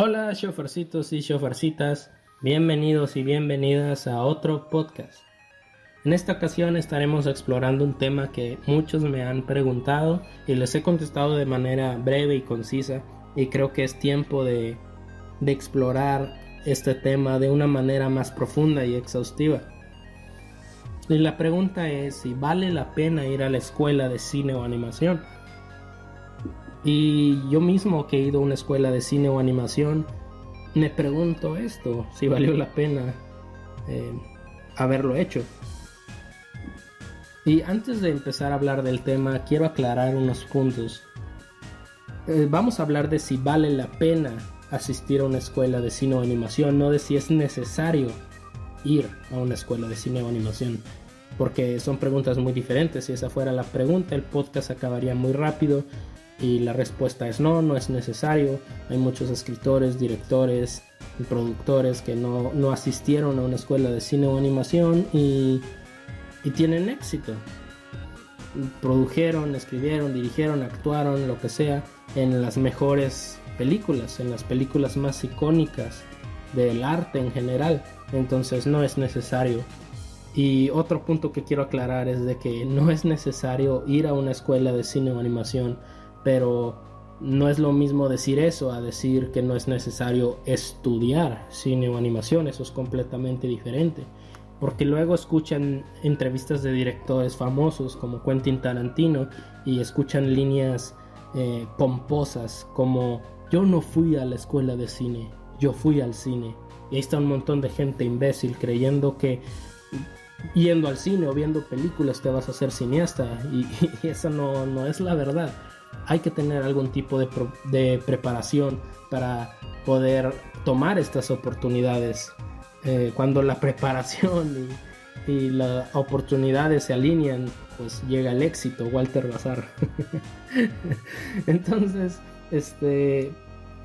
Hola, chofercitos y chofercitas, bienvenidos y bienvenidas a otro podcast. En esta ocasión estaremos explorando un tema que muchos me han preguntado y les he contestado de manera breve y concisa, y creo que es tiempo de explorar este tema de una manera más profunda y exhaustiva. Y la pregunta es si vale la pena ir a la escuela de cine o animación. Y yo mismo, que he ido a una escuela de cine o animación, me pregunto esto, si valió la pena haberlo hecho. Y antes de empezar a hablar del tema, quiero aclarar unos puntos. Vamos a hablar de si vale la pena asistir a una escuela de cine o animación, no de si es necesario ir a una escuela de cine o animación, porque son preguntas muy diferentes. Si esa fuera la pregunta, el podcast acabaría muy rápido. Y la respuesta es no, no es necesario. Hay muchos escritores, directores y productores que no asistieron a una escuela de cine o animación y tienen éxito. Produjeron, escribieron, dirigieron, actuaron, lo que sea, en las mejores películas, en las películas más icónicas del arte en general. Entonces no es necesario. Y otro punto que quiero aclarar es de que no es necesario ir a una escuela de cine o animación, pero no es lo mismo decir eso a decir que no es necesario estudiar cine o animación. Eso es completamente diferente, porque luego escuchan entrevistas de directores famosos como Quentin Tarantino y escuchan líneas pomposas como: yo no fui a la escuela de cine, yo fui al cine. Y ahí está un montón de gente imbécil creyendo que yendo al cine o viendo películas te vas a hacer cineasta, y eso no es la verdad. Hay que tener algún tipo de preparación para poder tomar estas oportunidades. Cuando la preparación y las oportunidades se alinean, pues llega el éxito. Walter Bazar. Entonces,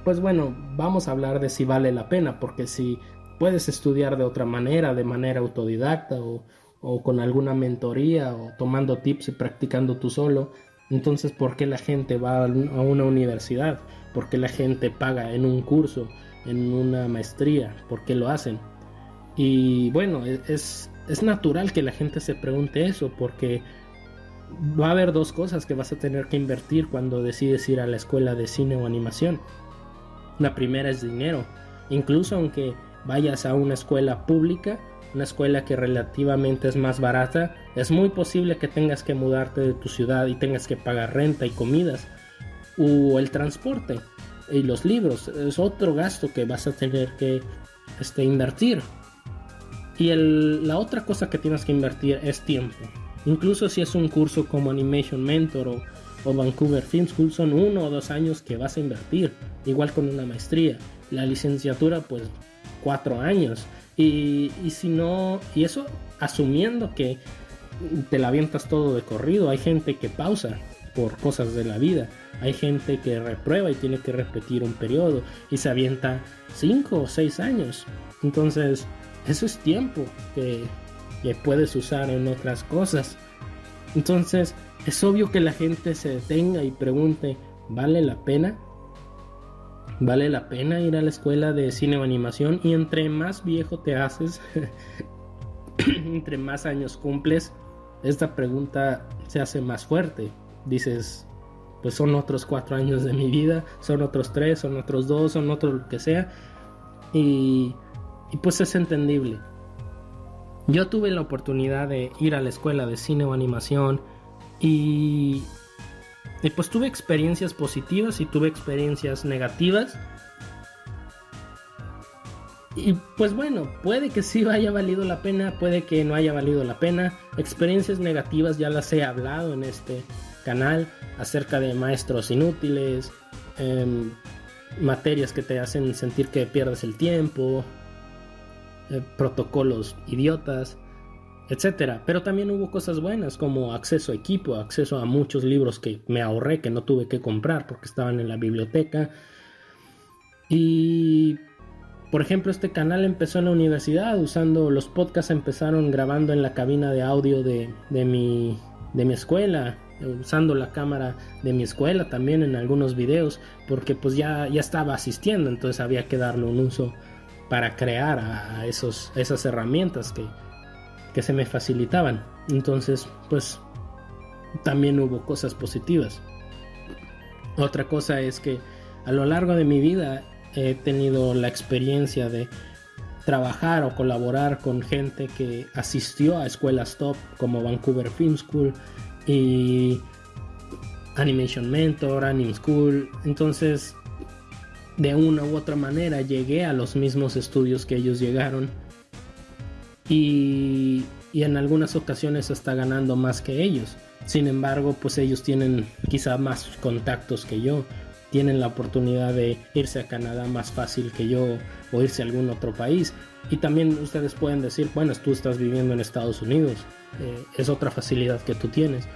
pues bueno, vamos a hablar de si vale la pena, porque si puedes estudiar de otra manera, de manera autodidacta o con alguna mentoría o tomando tips y practicando tú solo, entonces ¿por qué la gente va a una universidad? ¿Por qué la gente paga en un curso, en una maestría? ¿Por qué lo hacen? Y bueno, es natural que la gente se pregunte eso, porque va a haber dos cosas que vas a tener que invertir cuando decides ir a la escuela de cine o animación. La primera es dinero. Incluso aunque vayas a una escuela pública, una escuela que relativamente es más barata, es muy posible que tengas que mudarte de tu ciudad y tengas que pagar renta y comidas, o el transporte y los libros. Es otro gasto que vas a tener que invertir. Y la otra cosa que tienes que invertir es tiempo. Incluso si es un curso como Animation Mentor o Vancouver Film School, son 1 o 2 años que vas a invertir. Igual con una maestría. La licenciatura, pues 4 años. Y si no, y eso asumiendo que te la avientas todo de corrido. Hay gente que pausa por cosas de la vida. Hay gente que reprueba y tiene que repetir un periodo y se avienta 5 o 6 años. Entonces eso es tiempo que puedes usar en otras cosas. Entonces es obvio que la gente se detenga y pregunte: ¿vale la pena? ¿Vale la pena ir a la escuela de cine o animación? Y entre más viejo te haces, entre más años cumples, esta pregunta se hace más fuerte. Dices, pues son otros 4 años de mi vida, son otros 3, son otros 2, son otro lo que sea. Y pues es entendible. Yo tuve la oportunidad de ir a la escuela de cine o animación y pues tuve experiencias positivas y tuve experiencias negativas. Y pues bueno, puede que sí haya valido la pena, puede que no haya valido la pena. Experiencias negativas ya las he hablado en este canal, acerca de maestros inútiles, materias que te hacen sentir que pierdes el tiempo, protocolos idiotas, etcétera. Pero también hubo cosas buenas, como acceso a equipo, acceso a muchos libros que me ahorré, que no tuve que comprar porque estaban en la biblioteca. Y por ejemplo, este canal empezó en la universidad, usando los podcasts, empezaron grabando en la cabina de audio de mi escuela. usando la cámara de mi escuela también en algunos videos, porque pues ya estaba asistiendo, entonces había que darle un uso para crear a esas herramientas que se me facilitaban. Entonces pues también hubo cosas positivas. Otra cosa es que a lo largo de mi vida he tenido la experiencia de trabajar o colaborar con gente que asistió a escuelas top como Vancouver Film School y Animation Mentor, Anim School. Entonces, de una u otra manera llegué a los mismos estudios que ellos llegaron y en algunas ocasiones hasta ganando más que ellos. Sin embargo, pues ellos tienen quizá más contactos que yo, tienen la oportunidad de irse a Canadá más fácil que yo o irse a algún otro país. Y también ustedes pueden decir, bueno, tú estás viviendo en Estados Unidos, es otra facilidad que tú tienes.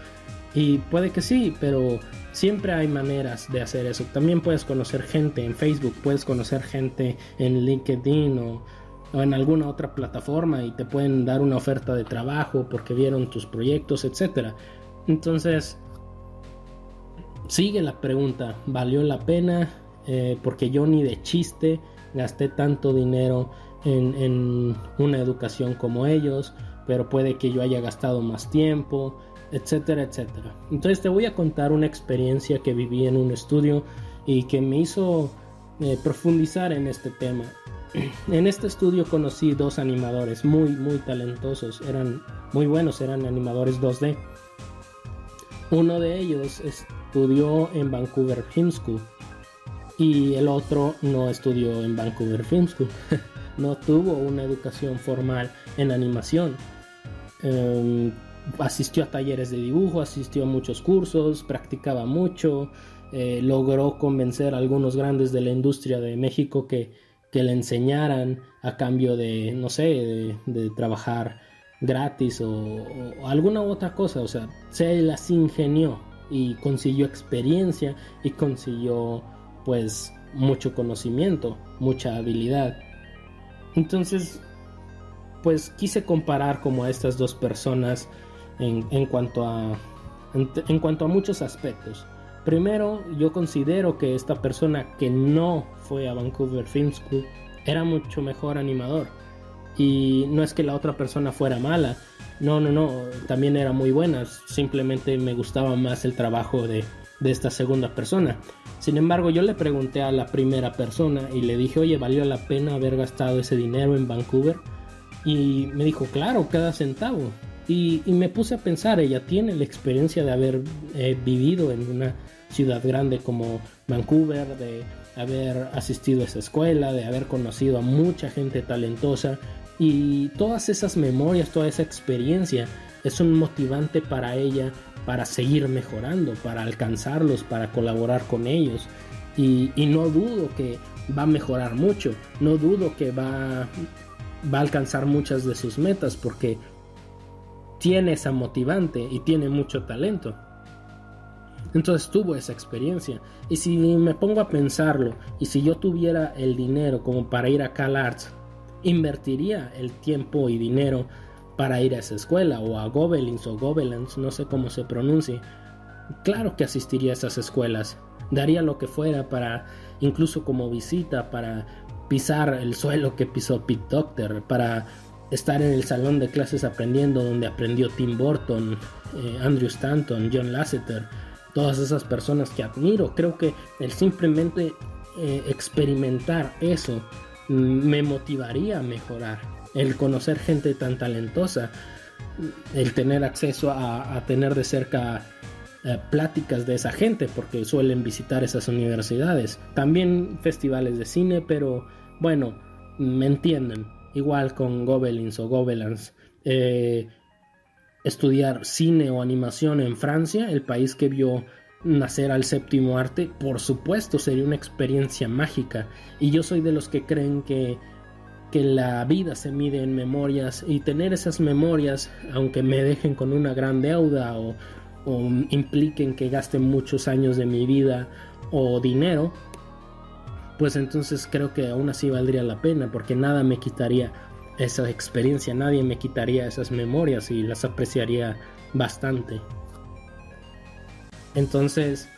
Y puede que sí, pero siempre hay maneras de hacer eso. También puedes conocer gente en Facebook, puedes conocer gente en LinkedIn o en alguna otra plataforma y te pueden dar una oferta de trabajo porque vieron tus proyectos, etcétera. Entonces, sigue la pregunta, ¿valió la pena? Porque yo ni de chiste gasté tanto dinero en una educación como ellos, pero puede que yo haya gastado más tiempo, etcétera, etcétera. Entonces te voy a contar una experiencia que viví en un estudio y que me hizo profundizar en este tema. En este estudio conocí dos animadores muy talentosos, eran muy buenos, eran animadores 2D. Uno de ellos estudió en Vancouver Film School y el otro no estudió en Vancouver Film School. No tuvo una educación formal en animación. Asistió a talleres de dibujo, asistió a muchos cursos, practicaba mucho, logró convencer a algunos grandes de la industria de México que le enseñaran a cambio de, no sé, de trabajar gratis o alguna otra cosa. O sea, se las ingenió y consiguió experiencia y consiguió pues mucho conocimiento, mucha habilidad. Entonces pues quise comparar como a estas dos personas en cuanto a muchos aspectos. Primero, yo considero que esta persona que no fue a Vancouver Film School era mucho mejor animador. Y no es que la otra persona fuera mala, no, también era muy buena, simplemente me gustaba más el trabajo de esta segunda persona. Sin embargo, yo le pregunté a la primera persona y le dije, oye, ¿valió la pena haber gastado ese dinero en Vancouver? Y me dijo, claro, cada centavo. Y me puse a pensar, ella tiene la experiencia de haber vivido en una ciudad grande como Vancouver, de haber asistido a esa escuela, de haber conocido a mucha gente talentosa, y todas esas memorias, toda esa experiencia es un motivante para ella para seguir mejorando, para alcanzarlos, para colaborar con ellos, y no dudo que va a mejorar mucho, no dudo que va a alcanzar muchas de sus metas porque tiene esa motivante y tiene mucho talento. Entonces tuvo esa experiencia. Y si me pongo a pensarlo, y si yo tuviera el dinero como para ir a CalArts, invertiría el tiempo y dinero para ir a esa escuela, o a Gobelins o Gobelins, no sé cómo se pronuncie. Claro que asistiría a esas escuelas, daría lo que fuera para, incluso como visita, para pisar el suelo que pisó Pete Docter, para estar en el salón de clases aprendiendo donde aprendió Tim Burton, Andrew Stanton, John Lasseter, todas esas personas que admiro. Creo que el simplemente experimentar eso me motivaría a mejorar. El conocer gente tan talentosa, el tener acceso a tener de cerca pláticas de esa gente, porque suelen visitar esas universidades, también festivales de cine, pero bueno, me entienden. Igual con Gobelins o Gobelins, estudiar cine o animación en Francia, el país que vio nacer al séptimo arte, por supuesto sería una experiencia mágica. Y yo soy de los que creen que la vida se mide en memorias, y tener esas memorias, aunque me dejen con una gran deuda o impliquen que gaste muchos años de mi vida o dinero, pues entonces creo que aún así valdría la pena, porque nada me quitaría esa experiencia, nadie me quitaría esas memorias y las apreciaría bastante. Entonces,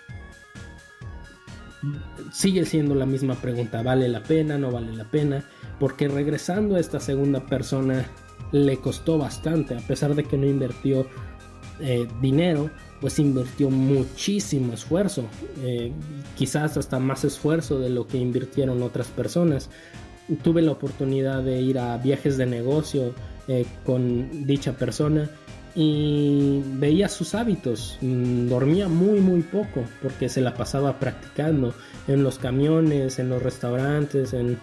sigue siendo la misma pregunta, ¿vale la pena? ¿No vale la pena? Porque regresando a esta segunda persona, le costó bastante, a pesar de que no invirtió dinero, pues invirtió muchísimo esfuerzo, quizás hasta más esfuerzo de lo que invirtieron otras personas. Tuve la oportunidad de ir a viajes de negocio con dicha persona y veía sus hábitos. Dormía muy poco porque se la pasaba practicando en los camiones, en los restaurantes, en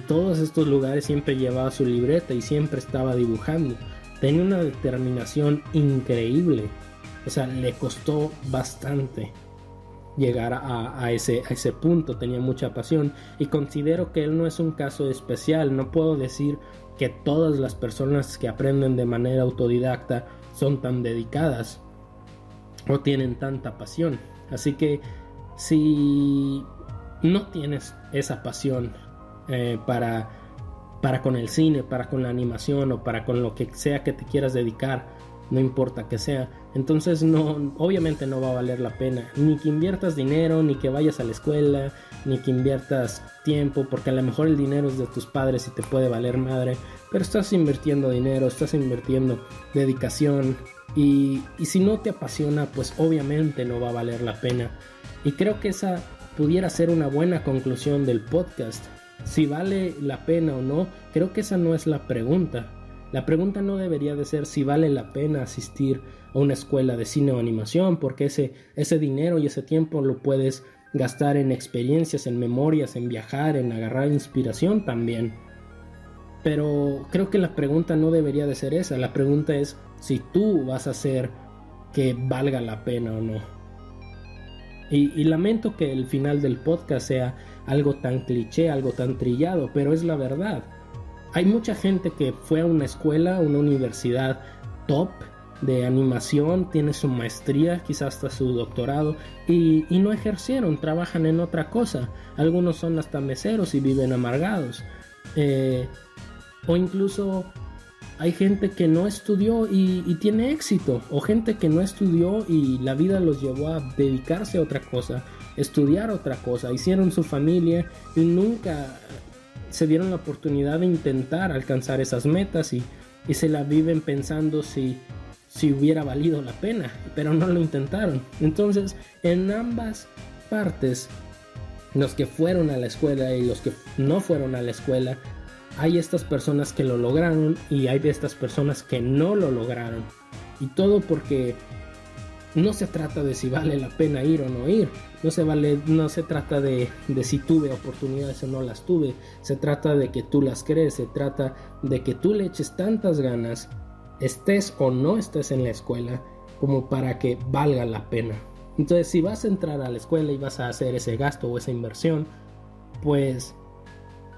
todos estos lugares. Siempre llevaba su libreta y siempre estaba dibujando. Tenía una determinación increíble. O sea, le costó bastante llegar a ese punto. Tenía mucha pasión y considero que él no es un caso especial. No puedo decir que todas las personas que aprenden de manera autodidacta son tan dedicadas o tienen tanta pasión. Así que si no tienes esa pasión para con el cine, para con la animación o para con lo que sea que te quieras dedicar, no importa que sea, entonces no, obviamente no va a valer la pena ni que inviertas dinero, ni que vayas a la escuela, ni que inviertas tiempo, porque a lo mejor el dinero es de tus padres y te puede valer madre, pero estás invirtiendo dinero, estás invirtiendo dedicación y si no te apasiona, pues obviamente no va a valer la pena. Y creo que esa pudiera ser una buena conclusión del podcast. Si vale la pena o no, creo que esa no es la pregunta. La pregunta no debería de ser si vale la pena asistir a una escuela de cine o animación, porque ese dinero y ese tiempo lo puedes gastar en experiencias, en memorias, en viajar, en agarrar inspiración también. Pero creo que la pregunta no debería de ser esa. La pregunta es si tú vas a hacer que valga la pena o no. Y lamento que el final del podcast sea algo tan cliché, algo tan trillado, pero es la verdad. Hay mucha gente que fue a una escuela, una universidad top de animación, tiene su maestría, quizás hasta su doctorado, y no ejercieron, trabajan en otra cosa. Algunos son hasta meseros y viven amargados. O incluso hay gente que no estudió y tiene éxito, o gente que no estudió y la vida los llevó a dedicarse a otra cosa, estudiar otra cosa, hicieron su familia y nunca se dieron la oportunidad de intentar alcanzar esas metas y se la viven pensando si hubiera valido la pena, pero no lo intentaron. Entonces, en ambas partes, los que fueron a la escuela y los que no fueron a la escuela, hay estas personas que lo lograron y hay de estas personas que no lo lograron. Y todo porque no se trata de si vale la pena ir o no ir. No se trata de si tuve oportunidades o no las tuve. Se trata de que tú las crees. Se trata de que tú le eches tantas ganas, estés o no estés en la escuela, como para que valga la pena. Entonces, si vas a entrar a la escuela y vas a hacer ese gasto o esa inversión, pues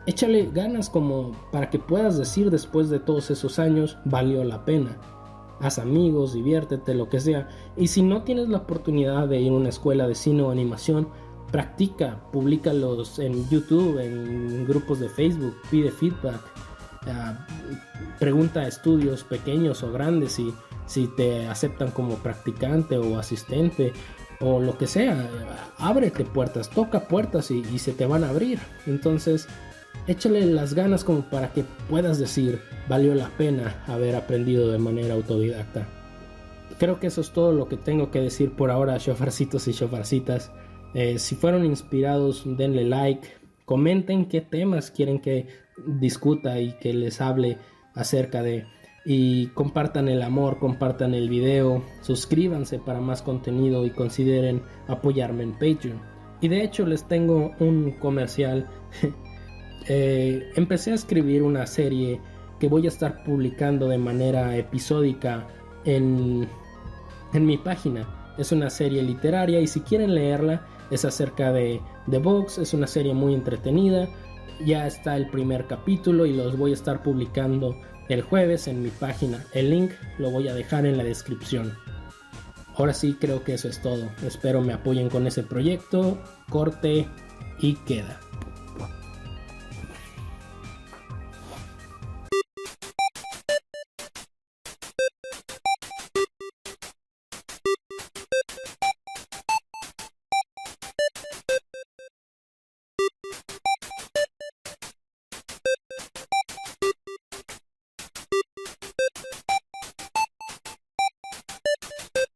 échale ganas como para que puedas decir después de todos esos años, valió la pena. Haz amigos, diviértete, lo que sea. Y si no tienes la oportunidad de ir a una escuela de cine o animación, practica, públicalos en YouTube, en grupos de Facebook, pide feedback, pregunta a estudios pequeños o grandes si te aceptan como practicante o asistente o lo que sea. Ábrete puertas, toca puertas y se te van a abrir. Entonces, échale las ganas como para que puedas decir, valió la pena haber aprendido de manera autodidacta. Creo que eso es todo lo que tengo que decir por ahora, shofarcitos y shofarcitas. Si fueron inspirados, denle like, comenten qué temas quieren que discuta y que les hable acerca de, y compartan el amor, compartan el video, suscríbanse para más contenido y consideren apoyarme en Patreon. Y de hecho les tengo un comercial. Empecé a escribir una serie que voy a estar publicando de manera episódica en mi página. Es una serie literaria y si quieren leerla es acerca de Vox. Es una serie muy entretenida. Ya está el primer capítulo y los voy a estar publicando el jueves en mi página. El link lo voy a dejar en la descripción. Ahora sí, creo que eso es todo. Espero me apoyen con ese proyecto. Corte y queda.